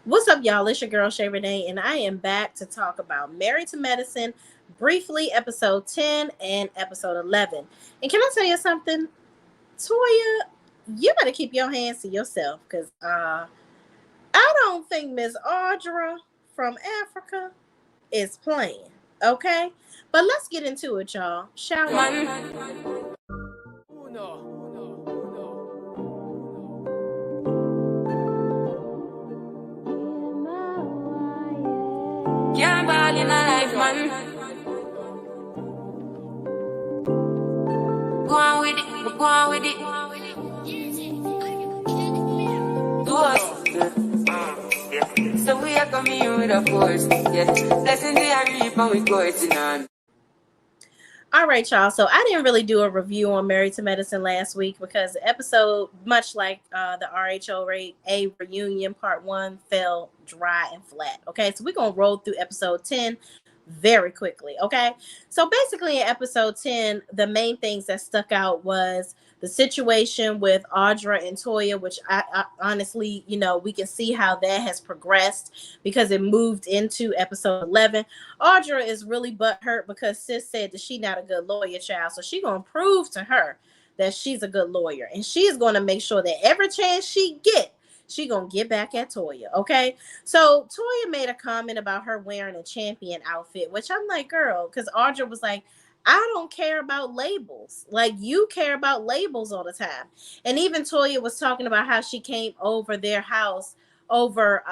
What's up, y'all? It's your girl Shay Renee, and I am back to talk about Married to Medicine, briefly, episode 10 and episode 11. And can I tell you something? Toya, you better keep your hands to yourself because I don't think Miss Audra from Africa is playing, okay? But let's get into it, y'all, shall we? Can't ball in a life, man. Go on with it, go on with it. Do us. So we are coming with a force. Yeah. Blessing the reap and we coursing on. All right, y'all. So I didn't really do a review on Married to Medicine last week because the episode, much like the RHOA reunion part one, fell dry and flat. Okay, so we're gonna roll through episode 10 very quickly. Okay, so basically in episode 10, the main things that stuck out was the situation with Audra and Toya, which I honestly, we can see how that has progressed because it moved into episode 11. Audra is really butthurt because sis said that she not a good lawyer, child. So she gonna prove to her that she's a good lawyer, and she's gonna make sure that every chance she get, she gonna get back at Toya. Okay, so Toya made a comment about her wearing a champion outfit, which I'm like, girl, because Audra was like, I don't care about labels. Like, you care about labels all the time. And even Toya was talking about how she came over their house over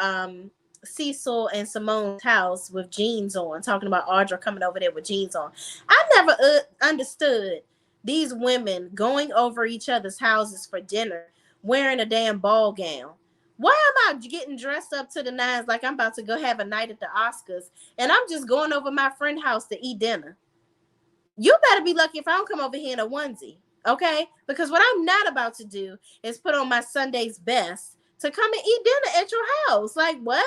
Cecil and Simone's house with jeans on, talking about Audra coming over there with jeans on. I never understood these women going over each other's houses for dinner wearing a damn ball gown. Why am I getting dressed up to the nines like I'm about to go have a night at the Oscars and I'm just going over my friend's house to eat dinner? You better be lucky if I don't come over here in a onesie, okay? Because what I'm not about to do is put on my Sunday's best to come and eat dinner at your house. Like, what?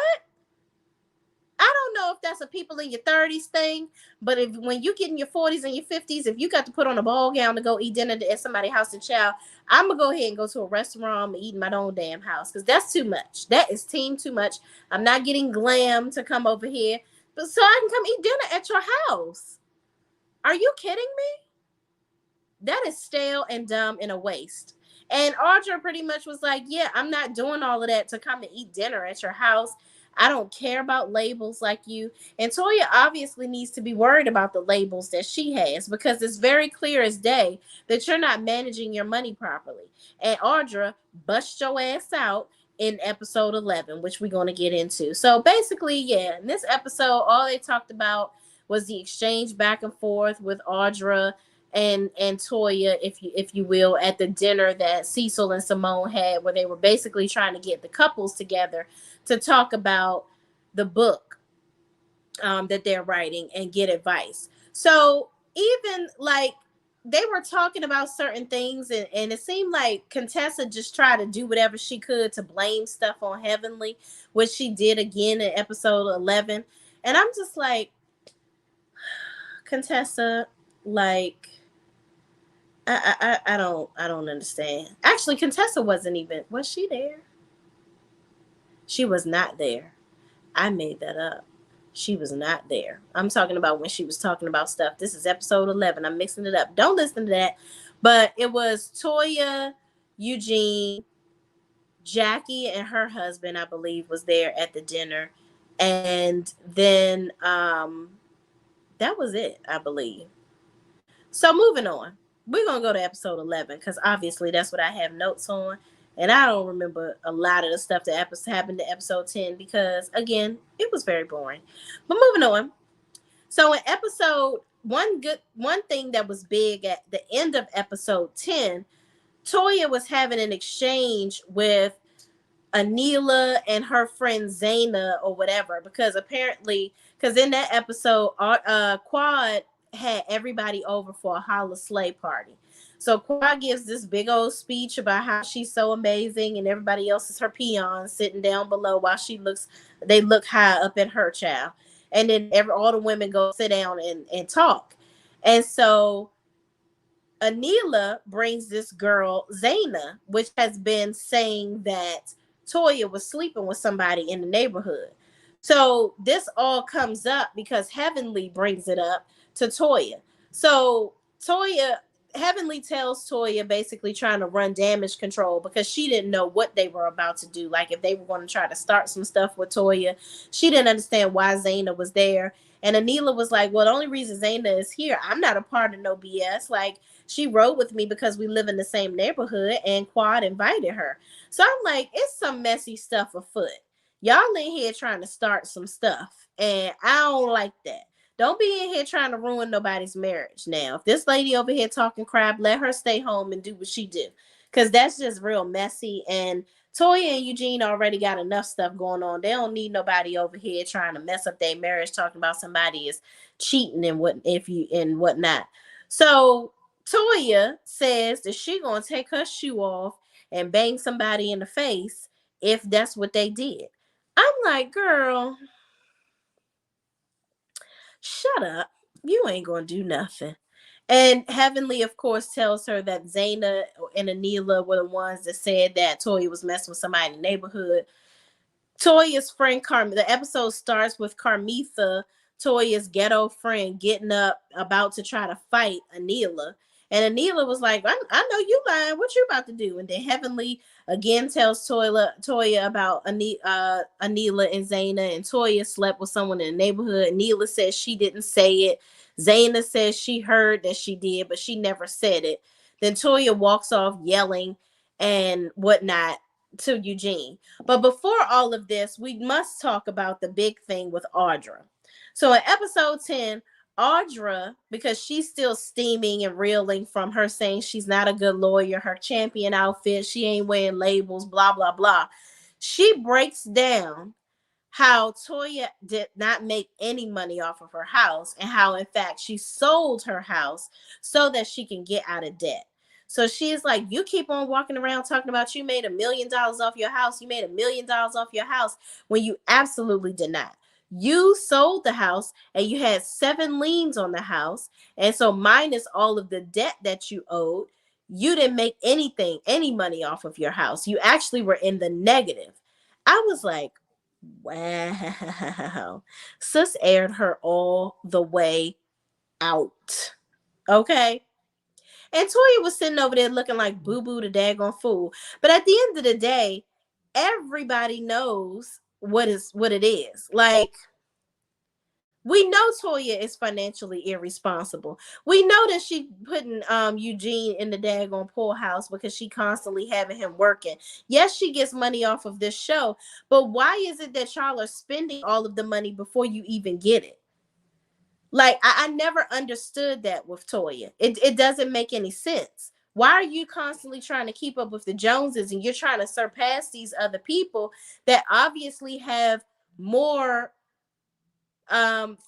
I don't know if that's a people in your 30s thing, but if when you get in your 40s and your 50s, if you got to put on a ball gown to go eat dinner at somebody's house and child, I'm gonna go ahead and go to a restaurant and eat in my own damn house because that's too much. That is team too much. I'm not getting glam to come over here, but so I can come eat dinner at your house. Are you kidding me? That is stale and dumb and a waste. And Audra pretty much was like, yeah, I'm not doing all of that to come and eat dinner at your house. I don't care about labels like you. And Toya obviously needs to be worried about the labels that she has because it's very clear as day that you're not managing your money properly. And Audra bust your ass out in episode 11, which we're going to get into. So basically, yeah, in this episode, all they talked about was the exchange back and forth with Audra and Toya, if you will, at the dinner that Cecil and Simone had, where they were basically trying to get the couples together to talk about the book that they're writing and get advice. So even like they were talking about certain things, and it seemed like Contessa just tried to do whatever she could to blame stuff on Heavenly, which she did again in episode 11. And I'm just like, Contessa, like I don't understand. Actually, Contessa wasn't even, was she there? She was not there. I made that up. She was not there. I'm talking about when she was talking about stuff. This is episode 11. I'm mixing it up. Don't listen to that. But it was Toya, Eugene, Jackie, and her husband, I believe, was there at the dinner. And then that was it, I believe. So moving on. We're going to go to episode 11 because obviously that's what I have notes on. And I don't remember a lot of the stuff that happened to episode 10 because, again, it was very boring. But moving on. So in episode one thing that was big at the end of episode 10, Toya was having an exchange with Anila and her friend Zaina or whatever, because apparently, because in that episode, Quad had everybody over for a holla slay party. So Quad gives this big old speech about how she's so amazing and everybody else is her peons sitting down below while they look high up at her child. And then all the women go sit down and talk. And so Anila brings this girl, Zaina, which has been saying that Toya was sleeping with somebody in the neighborhood. So this all comes up because Heavenly brings it up to Toya. So Toya Heavenly tells Toya, basically trying to run damage control because she didn't know what they were about to do. Like if they were going to try to start some stuff with Toya, she didn't understand why Zaina was there. And Anila was like, well, the only reason Zaina is here, I'm not a part of no BS. Like, she rode with me because we live in the same neighborhood and Quad invited her. So I'm like, it's some messy stuff afoot. Y'all in here trying to start some stuff. And I don't like that. Don't be in here trying to ruin nobody's marriage. Now, if this lady over here talking crap, let her stay home and do what she do. Because that's just real messy. And Toya and Eugene already got enough stuff going on. They don't need nobody over here trying to mess up their marriage, talking about somebody is cheating and what if you and whatnot. So Toya says that she gonna take her shoe off and bang somebody in the face if that's what they did. I'm like, girl, shut up. You ain't gonna do nothing. And Heavenly, of course, tells her that Zaina and Anila were the ones that said that Toya was messing with somebody in the neighborhood. Toya's friend the episode starts with Carmitha, Toya's ghetto friend, getting up about to try to fight Anila. And Anila was like, I know you lying. What you about to do? And then Heavenly again tells Toya about Anila and Zaina. And Toya slept with someone in the neighborhood. Anila says she didn't say it. Zaina says she heard that she did, but she never said it. Then Toya walks off yelling and whatnot to Eugene. But before all of this, we must talk about the big thing with Audra. So in episode 10, Audra, because she's still steaming and reeling from her saying she's not a good lawyer, her champion outfit, she ain't wearing labels, blah, blah, blah. She breaks down how Toya did not make any money off of her house and how, in fact, she sold her house so that she can get out of debt. So she's like, you keep on walking around talking about you made $1 million off your house. You made $1 million off your house when you absolutely did not. You sold the house and you had 7 liens on the house. And so, minus all of the debt that you owed, you didn't make any money off of your house. You actually were in the negative. I was like, wow. Sis aired her all the way out. Okay. And Toya was sitting over there looking like boo boo the daggone fool. But at the end of the day, everybody knows what it is. Like, we know Toya is financially irresponsible. We know that she putting Eugene in the daggone poorhouse because she constantly having him working. Yes, she gets money off of this show, but why is it that y'all are spending all of the money before you even get it? Like, I never understood that with Toya. It doesn't make any sense. Why are you constantly trying to keep up with the Joneses and you're trying to surpass these other people that obviously have more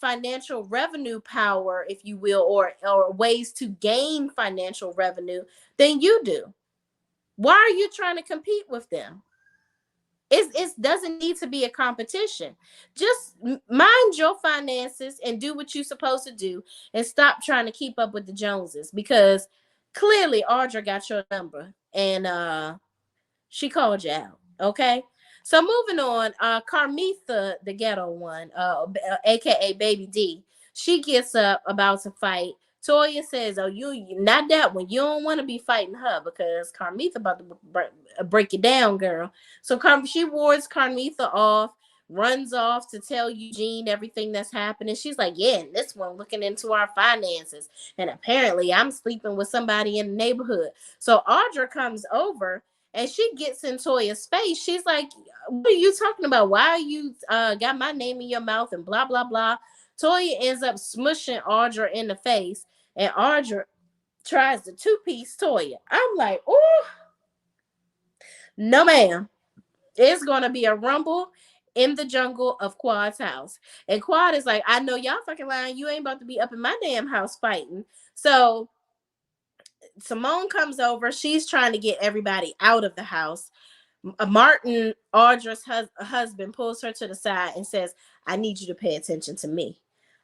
financial revenue power, if you will, or ways to gain financial revenue than you do? Why are you trying to compete with them? It doesn't need to be a competition. Just mind your finances and do what you're supposed to do and stop trying to keep up with the Joneses, because clearly Audra got your number and she called you out. Okay. So moving on, Carmitha, the ghetto one, aka Baby D, she gets up about to fight. Toya says, "Oh, you not that one. You don't want to be fighting her because Carmitha about to break you down, girl." So she wards Carmitha off, runs off to tell Eugene everything that's happening. She's like, "Yeah, and this one looking into our finances, and apparently I'm sleeping with somebody in the neighborhood." So Audra comes over and she gets in Toya's face. She's like, "What are you talking about? Why are you got my name in your mouth and blah, blah, blah." Toya ends up smushing Audra in the face, and Audra tries to two-piece Toya. I'm like, oh, no, ma'am. It's going to be a rumble in the jungle of Quad's house. And Quad is like, I know y'all fucking lying. You ain't about to be up in my damn house fighting. So Simone comes over. She's trying to get everybody out of the house. Martin, Audra's husband, pulls her to the side and says, I need you to pay attention to me.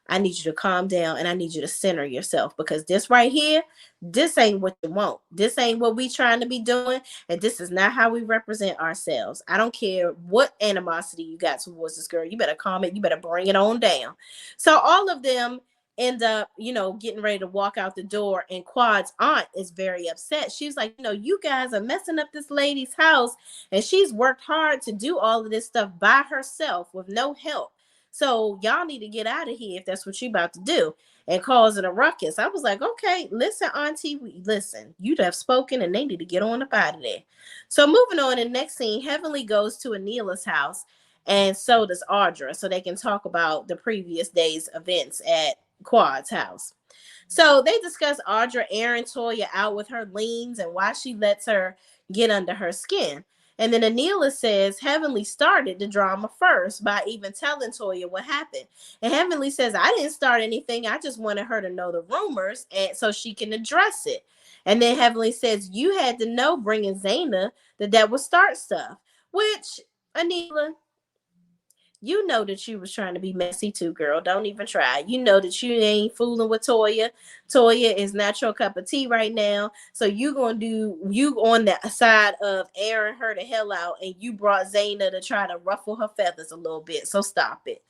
I need you to calm down and I need you to center yourself, because this right here, this ain't what you want. This ain't what we trying to be doing. And this is not how we represent ourselves. I don't care what animosity you got towards this girl. You better calm it. You better bring it on down. So all of them end up, getting ready to walk out the door. And Quad's aunt is very upset. She's like, you guys are messing up this lady's house. And she's worked hard to do all of this stuff by herself with no help. So y'all need to get out of here if that's what you about to do, and causing a ruckus. I was like, okay, listen, Auntie, listen, you'd have spoken and they need to get on up out of there. So moving on, in the next scene, Heavenly goes to Anila's house, and so does Audra, so they can talk about the previous day's events at Quad's house. So they discuss Audra airing Toya out with her liens and why she lets her get under her skin. And then Anila says Heavenly started the drama first by even telling Toya what happened. And Heavenly says, I didn't start anything. I just wanted her to know the rumors and so she can address it. And then Heavenly says, you had to know bringing Zaina that would start stuff. Which, Anila, you know that you was trying to be messy too, girl. Don't even try. You know that you ain't fooling with Toya. Toya is not your cup of tea right now. So you on the side of airing her the hell out, and you brought Zaina to try to ruffle her feathers a little bit. So stop it.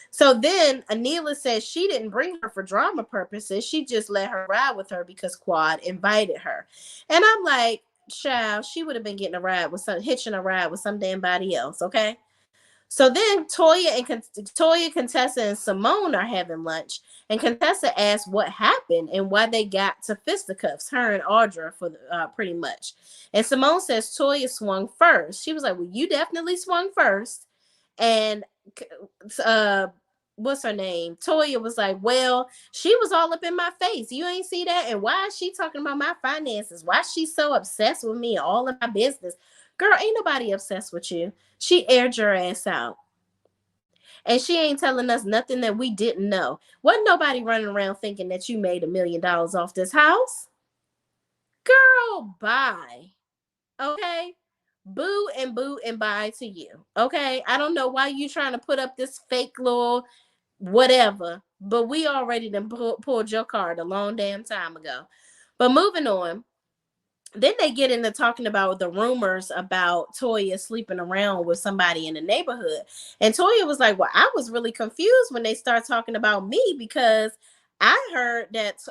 So then Anila says she didn't bring her for drama purposes. She just let her ride with her because Quad invited her. And I'm like, child, she would have been hitching a ride with some damn body else, okay? So then Toya, Contessa, and Simone are having lunch, and Contessa asks what happened and why they got to fisticuffs, her and Audra, for pretty much. And Simone says Toya swung first. She was like, "Well, you definitely swung first." And what's her name? Toya was like, "Well, she was all up in my face. You ain't see that? And why is she talking about my finances? Why is she so obsessed with me and all of my business? Girl, ain't nobody obsessed with you. She aired your ass out. And she ain't telling us nothing that we didn't know. Wasn't nobody running around thinking that you made $1 million off this house. Girl, bye. Okay? Boo and bye to you. Okay? I don't know why you trying to put up this fake little whatever, but we already done pulled your card a long damn time ago. But moving on, then they get into talking about the rumors about Toya sleeping around with somebody in the neighborhood. And Toya was like, well, I was really confused when they start talking about me, because I heard that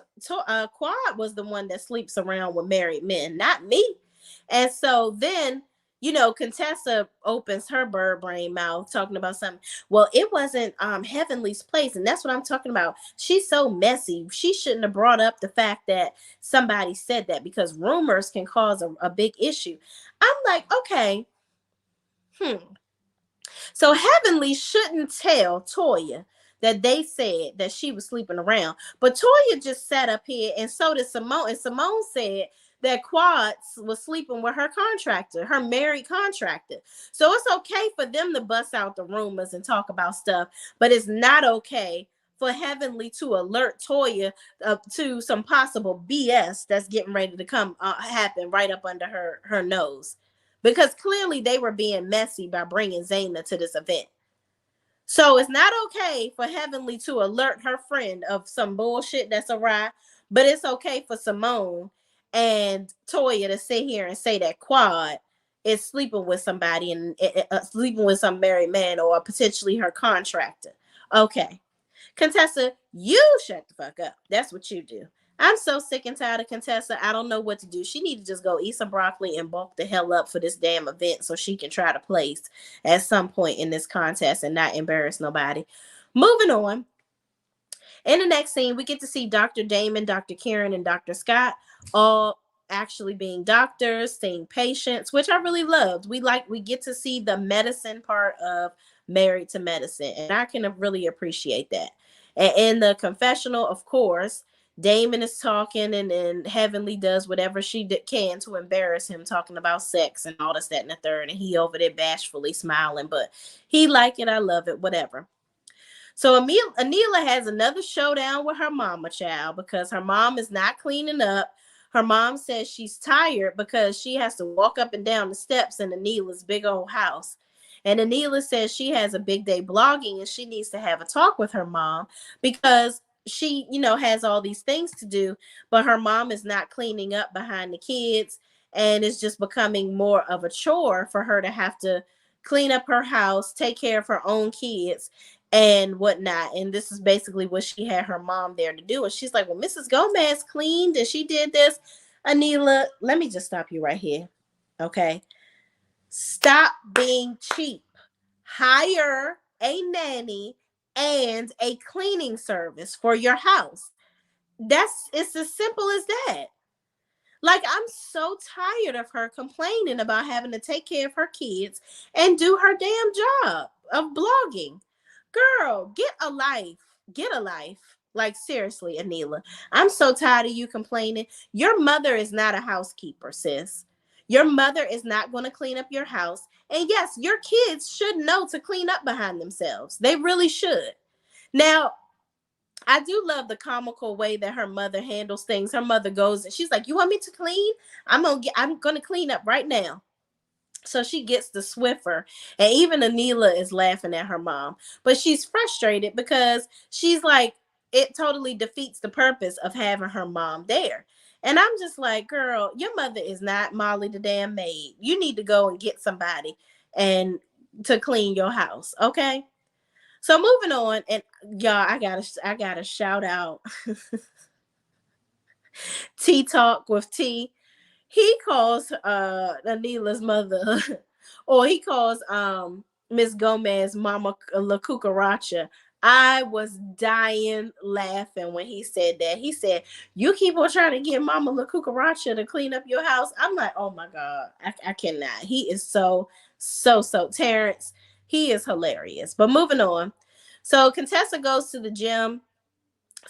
Quad was the one that sleeps around with married men, not me. And so then, Contessa opens her bird brain mouth talking about something. Well, it wasn't Heavenly's place. And that's what I'm talking about. She's so messy. She shouldn't have brought up the fact that somebody said that, because rumors can cause a big issue. I'm like, okay, so Heavenly shouldn't tell Toya that they said that she was sleeping around. But Toya just sat up here, and so did Simone. And Simone said that Quads was sleeping with her contractor, her married contractor. So it's okay for them to bust out the rumors and talk about stuff, but it's not okay for Heavenly to alert Toya to some possible BS that's getting ready to come happen right up under her nose. Because clearly they were being messy by bringing Zaina to this event. So it's not okay for Heavenly to alert her friend of some bullshit that's awry, but it's okay for Simone and Toya to sit here and say that Quad is sleeping with somebody and sleeping with some married man or potentially her contractor. Okay. Contessa, you shut the fuck up. That's what you do. I'm so sick and tired of Contessa. I don't know what to do. She need to just go eat some broccoli and bulk the hell up for this damn event so she can try to place at some point in this contest and not embarrass nobody. Moving on. In the next scene, we get to see Dr. Damon, Dr. Karen, and Dr. Scott all actually being doctors, seeing patients, which I really loved. We get to see the medicine part of Married to Medicine, and I can really appreciate that. And in the confessional, of course, Damon is talking, and then Heavenly does whatever she can to embarrass him, talking about sex and all this, that, and the third, and he over there bashfully smiling, but he like it, I love it, whatever. So Anila has another showdown with her mama, child, because her mom is not cleaning up. Her mom says she's tired because she has to walk up and down the steps in Anila's big old house. And Anila says she has a big day blogging and she needs to have a talk with her mom because she, has all these things to do, but her mom is not cleaning up behind the kids, and it's just becoming more of a chore for her to have to clean up her house, take care of her own kids and whatnot. And this is basically what she had her mom there to do. And she's like, well, Mrs. Gomez cleaned and she did this. Anila, let me just stop you right here. Okay. Stop being cheap. Hire a nanny and a cleaning service for your house. It's as simple as that. Like, I'm so tired of her complaining about having to take care of her kids and do her damn job of blogging. Girl, get a life. Get a life. Like, seriously, Anila. I'm so tired of you complaining. Your mother is not a housekeeper, sis. Your mother is not going to clean up your house. And yes, your kids should know to clean up behind themselves. They really should. Now, I do love the comical way that her mother handles things. Her mother goes and she's like, "You want me to clean? I'm gonna clean up right now." So she gets the Swiffer, and even Anila is laughing at her mom, but she's frustrated because she's like, it totally defeats the purpose of having her mom there. And I'm just like, girl, your mother is not Molly the damn maid. You need to go and get somebody and to clean your house, okay? So moving on, and y'all, I gotta shout out Tea Talk with T. He calls Anila's mother, or he calls Miss Gomez Mama La Cucaracha. I was dying laughing when he said that. He said, "You keep on trying to get Mama La Cucaracha to clean up your house." I'm like, oh my God, I cannot. He is so Terrence. He is hilarious. But moving on. So Contessa goes to the gym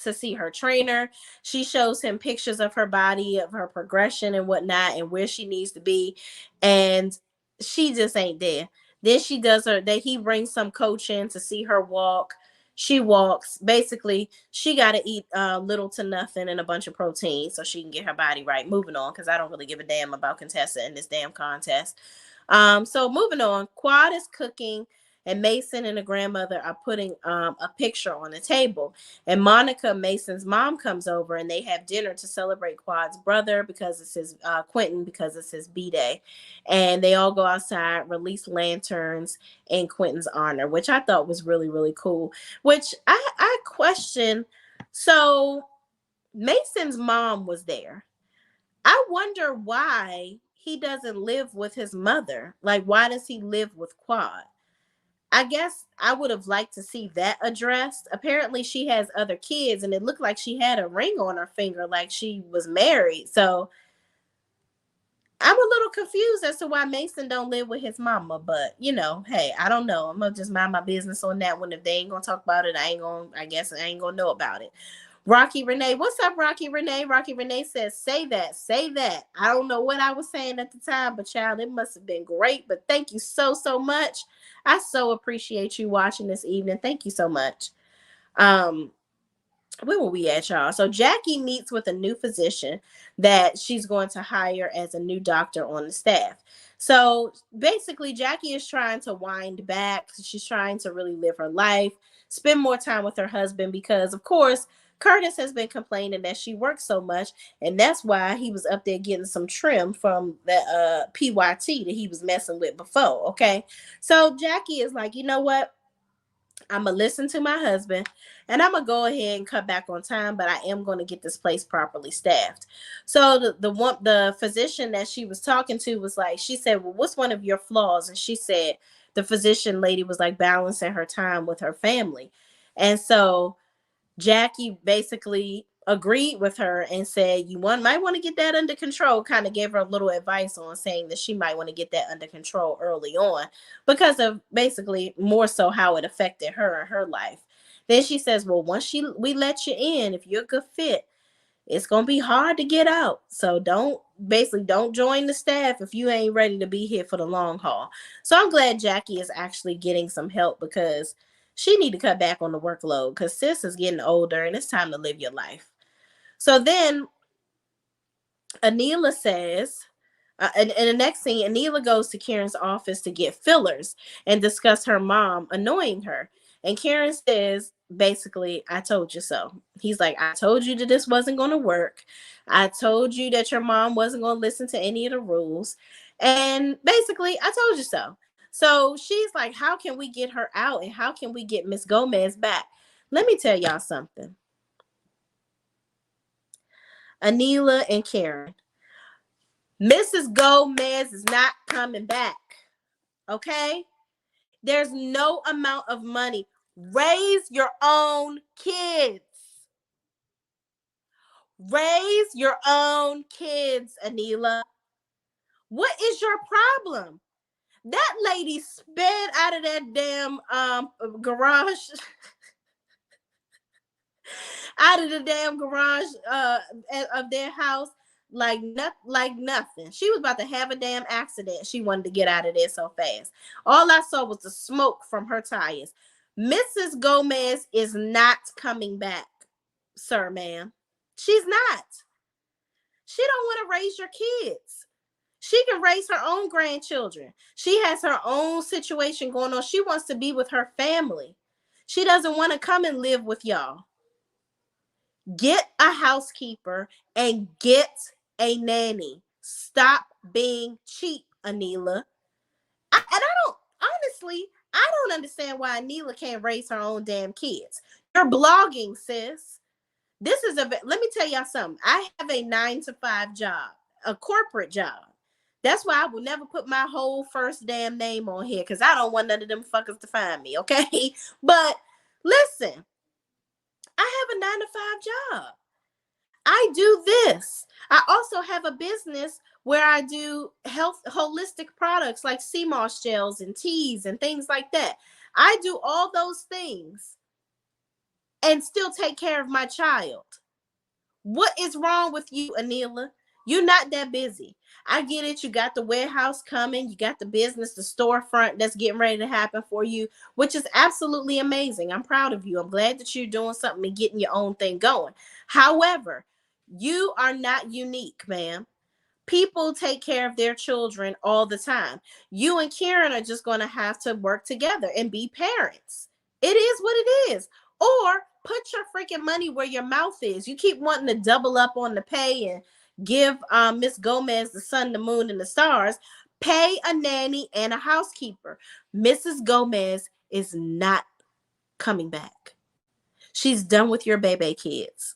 to see her trainer. She shows him pictures of her body, of her progression and whatnot, and where she needs to be. And she just ain't there. Then she does her that he brings some coach in to see her walk. She walks. Basically, she got to eat little to nothing and a bunch of protein so she can get her body right. Moving on, because I don't really give a damn about Contessa in this damn contest. So moving on, Quad is cooking, and Mason and the grandmother are putting a picture on the table. And Monica, Mason's mom, comes over and they have dinner to celebrate Quad's brother because it's his Quentin, because it's his B-day. And they all go outside, release lanterns in Quentin's honor, which I thought was really, really cool. Which I question. So Mason's mom was there. I wonder why he doesn't live with his mother. Like, why does he live with Quad? I guess I would have liked to see that addressed. Apparently, she has other kids, and it looked like she had a ring on her finger, like she was married. So I'm a little confused as to why Mason don't live with his mama. But hey, I don't know. I'm gonna just mind my business on that one. If they ain't gonna talk about it, I guess I ain't gonna know about it. Rocky Renee, what's up, Rocky Renee? Rocky Renee says, say that, say that. I don't know what I was saying at the time, but child, it must have been great. But thank you so much. I so appreciate you watching this evening. Thank you so much. Um, where were we at, y'all? So Jackie meets with a new physician that she's going to hire as a new doctor on the staff. So basically, Jackie is trying to wind back. She's trying to really live her life, spend more time with her husband, because of course Curtis has been complaining that she works so much, and that's why he was up there getting some trim from the PYT that he was messing with before. Okay, so Jackie is like, you know what? I'm gonna listen to my husband, and I'm gonna go ahead and cut back on time, but I am going to get this place properly staffed. So the physician that she was talking to was like, she said, "Well, what's one of your flaws?" And she said the physician lady was like balancing her time with her family, and so Jackie basically agreed with her and said, might want to get that under control." Kind of gave her a little advice on saying that she might want to get that under control early on because of basically more so how it affected her and her life. Then she says, well, once we let you in, if you're a good fit, it's gonna be hard to get out. So don't join the staff if you ain't ready to be here for the long haul. So I'm glad Jackie is actually getting some help because she need to cut back on the workload because sis is getting older and it's time to live your life. So then Anila says, And the next scene, Anila goes to Karen's office to get fillers and discuss her mom annoying her. And Karen says, basically, I told you so. He's like, I told you that this wasn't going to work. I told you that your mom wasn't going to listen to any of the rules. And basically, I told you so. So she's like, how can we get her out and how can we get Miss Gomez back? Let me tell y'all something. Anila and Karen, Mrs. Gomez is not coming back. Okay? There's no amount of money. Raise your own kids. Raise your own kids, Anila. What is your problem? That lady sped out of that damn garage out of the damn garage of their house like nothing. She was about to have a damn accident. She wanted to get out of there so fast. All I saw was the smoke from her tires. Mrs. Gomez is not coming back, sir, ma'am. She's not. She don't want to raise your kids. She can raise her own grandchildren. She has her own situation going on. She wants to be with her family. She doesn't want to come and live with y'all. Get a housekeeper and get a nanny. Stop being cheap, Anila. I don't understand why Anila can't raise her own damn kids. You're blogging, sis. Let me tell y'all something. I have a 9 to 5 job, a corporate job. That's why I will never put my whole first damn name on here because I don't want none of them fuckers to find me, okay? But listen, I have a 9 to 5 job. I do this. I also have a business where I do health holistic products like sea moss gels and teas and things like that. I do all those things and still take care of my child. What is wrong with you, Anila? You're not that busy. I get it. You got the warehouse coming. You got the business, the storefront that's getting ready to happen for you, which is absolutely amazing. I'm proud of you. I'm glad that you're doing something and getting your own thing going. However, you are not unique, ma'am. People take care of their children all the time. You and Karen are just going to have to work together and be parents. It is what it is. Or put your freaking money where your mouth is. You keep wanting to double up on the pay and give Miss Gomez the sun, the moon, and the stars. Pay a nanny and a housekeeper. Mrs. Gomez is not coming back. She's done with your baby kids.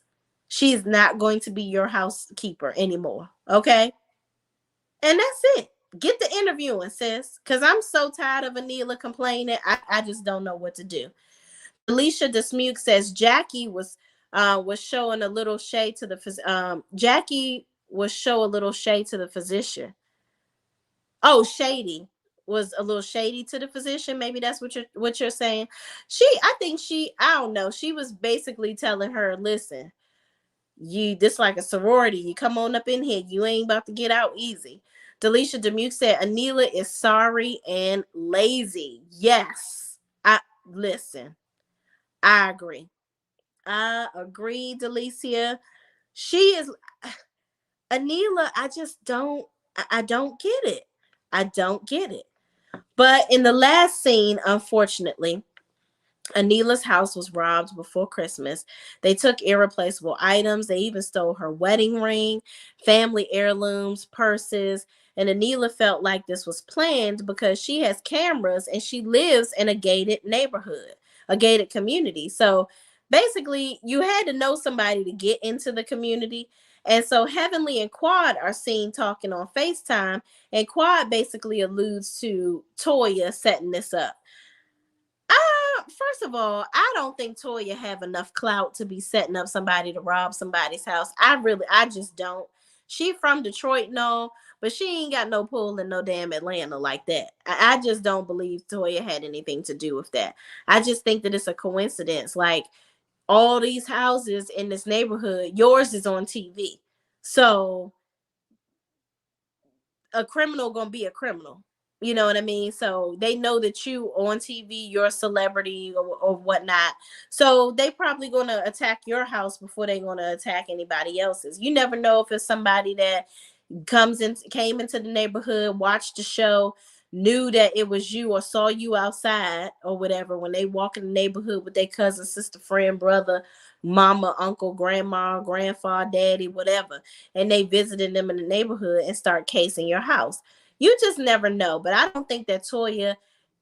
She's not going to be your housekeeper anymore. Okay? And that's it. Get the interviewing, sis. Because I'm so tired of Anila complaining. I just don't know what to do. Alicia Dismuke says Jackie was showing a little shade to the Jackie was show a little shade to the physician. Oh, shady was a little shady to the physician. Maybe that's what you're saying. I don't know. She was basically telling her, listen, you this like a sorority. You come on up in here. You ain't about to get out easy. Delisha Demuke said Anila is sorry and lazy. Yes. Listen. I agree. I agree, Delicia. She is Anila. I don't get it. I don't get it. But in the last scene, unfortunately, Anila's house was robbed before Christmas. They took irreplaceable items. They even stole her wedding ring, family heirlooms, purses. And Anila felt like this was planned because she has cameras and she lives in a gated neighborhood, a gated community. So basically, you had to know somebody to get into the community. And so Heavenly and Quad are seen talking on FaceTime, and Quad basically alludes to Toya setting this up. First of all, I don't think Toya have enough clout to be setting up somebody to rob somebody's house. I just don't. She from Detroit, no, but she ain't got no pull in no damn Atlanta like that. I just don't believe Toya had anything to do with that. I just think that it's a coincidence. Like all these houses in this neighborhood, yours is on TV. So a criminal gonna be a criminal. You know what I mean? So they know that you on TV, you're a celebrity or whatnot. So they probably gonna attack your house before they gonna attack anybody else's. You never know if it's somebody that came into the neighborhood, watched the show, knew that it was you or saw you outside or whatever when they walk in the neighborhood with their cousin, sister, friend, brother, mama, uncle, grandma, grandfather, daddy, whatever, and they visited them in the neighborhood and start casing your house. You just never know. But I don't think that Toya,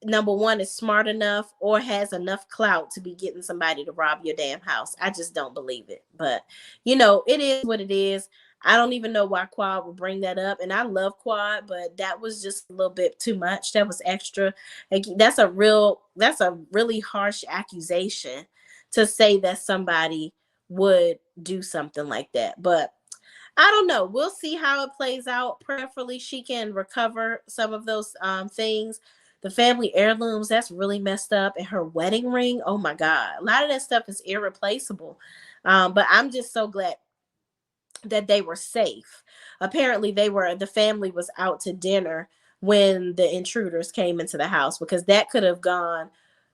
number one, is smart enough or has enough clout to be getting somebody to rob your damn house. I just don't believe it. But it is what it is. I don't even know why Quad would bring that up. And I love Quad, but that was just a little bit too much. That was extra. Like, that's a really harsh accusation to say that somebody would do something like that. But I don't know. We'll see how it plays out. Prayerfully, she can recover some of those things. The family heirlooms, that's really messed up. And her wedding ring, oh my God. A lot of that stuff is irreplaceable. But I'm just so glad that they were safe. Apparently, the family was out to dinner when the intruders came into the house, because that could have gone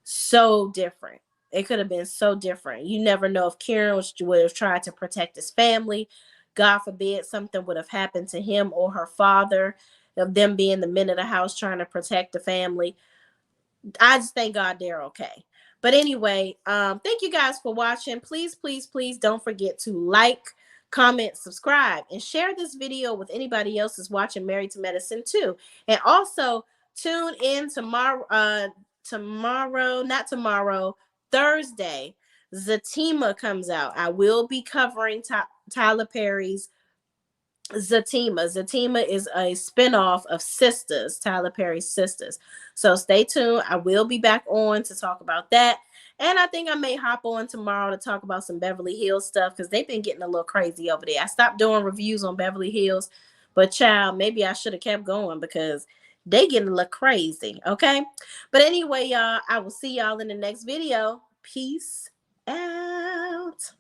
so different. It could have been so different. You never know if Kieran would have tried to protect his family. God forbid something would have happened to him or her father, of them being the men of the house trying to protect the family. I just thank God they're okay. But anyway, thank you guys for watching. Please, please, please don't forget to like, comment, subscribe, and share this video with anybody else who's watching Married to Medicine too. And also tune in tomorrow, not tomorrow, Thursday. Zatima comes out. I will be covering Tyler Perry's Zatima. Zatima is a spinoff of Sisters, Tyler Perry's Sisters. So stay tuned. I will be back on to talk about that. And I think I may hop on tomorrow to talk about some Beverly Hills stuff, because they've been getting a little crazy over there. I stopped doing reviews on Beverly Hills, but child, maybe I should have kept going because they getting a little crazy. Okay. But anyway, y'all, I will see y'all in the next video. Peace out.